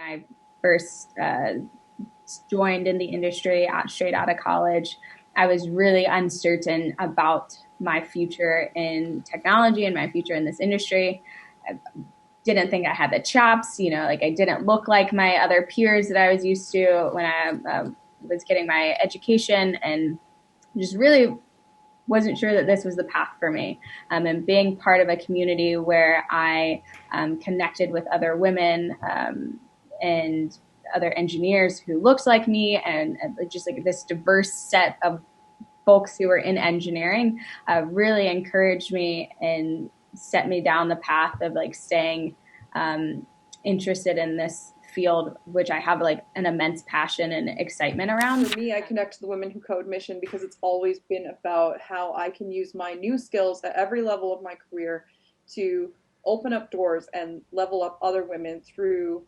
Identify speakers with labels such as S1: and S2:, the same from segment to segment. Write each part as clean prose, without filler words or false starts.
S1: I first joined in the industry straight out of college, I was really uncertain about my future in technology and my future in this industry. I didn't think I had the chops, like I didn't look like my other peers that I was used to when I was getting my education, and just really wasn't sure that this was the path for me. And being part of a community where I connected with other women and other engineers who looked like me, and just like this diverse set of folks who were in engineering really encouraged me and set me down the path of like staying interested in this field, which I have like an immense passion and excitement around.
S2: For me, I connect to the Women Who Code mission because it's always been about how I can use my new skills at every level of my career to open up doors and level up other women through,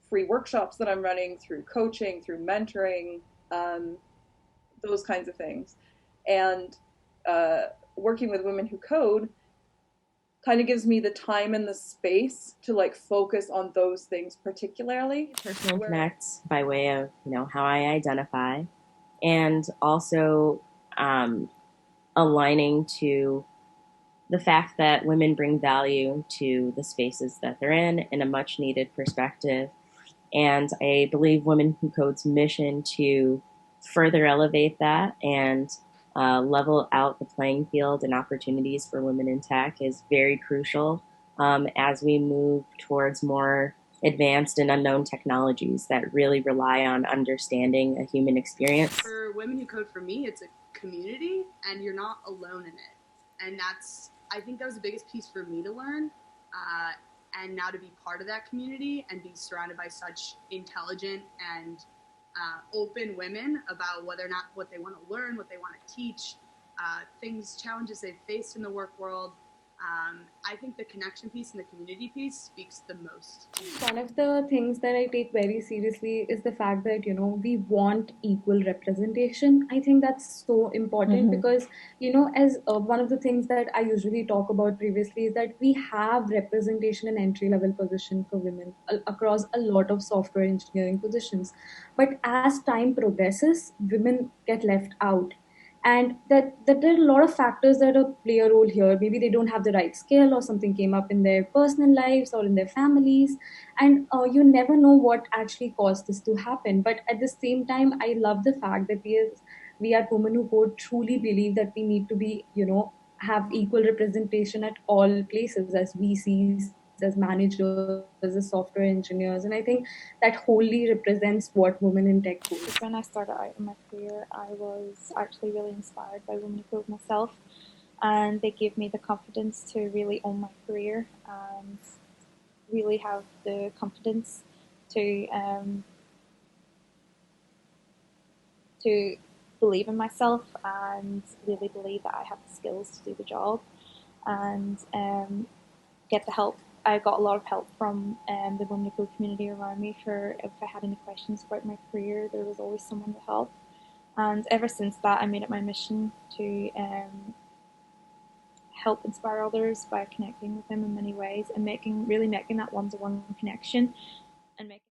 S2: free workshops that I'm running, through coaching, through mentoring, those kinds of things. And working with Women Who Code kind of gives me the time and the space to like focus on those things particularly.
S3: Personal connects by way of, how I identify, and also aligning to the fact that women bring value to the spaces that they're in a much needed perspective. And I believe Women Who Code's mission to further elevate that and level out the playing field and opportunities for women in tech is very crucial as we move towards more advanced and unknown technologies that really rely on understanding a human experience.
S4: For Women Who Code, for me, it's a community, and you're not alone in it. And I think that was the biggest piece for me to learn. And now to be part of that community and be surrounded by such intelligent and open women about whether or not what they want to learn, what they want to teach, challenges they've faced in the work world. I think the connection piece and the community piece speaks the most.
S5: One of the things that I take very seriously is the fact that, we want equal representation. I think that's so important because, as one of the things that I usually talk about previously is that we have representation in entry-level position for women across a lot of software engineering positions. But as time progresses, women get left out. And that there are a lot of factors that play a role here. Maybe they don't have the right skill, or something came up in their personal lives or in their families. And you never know what actually caused this to happen. But at the same time, I love the fact that we are Women Who Code truly believe that we need to be, have equal representation at all places, as VCs, as managers, as software engineers. And I think that wholly represents what women in tech do.
S6: When I started out in my career, I was actually really inspired by Women Who Code myself, and they gave me the confidence to really own my career and really have the confidence to believe in myself and really believe that I have the skills to do the job and get the help. I got a lot of help from the Women Who Code community around me. For if I had any questions about my career, there was always someone to help. And ever since that, I made it my mission to help inspire others by connecting with them in many ways and making that one-to-one connection and making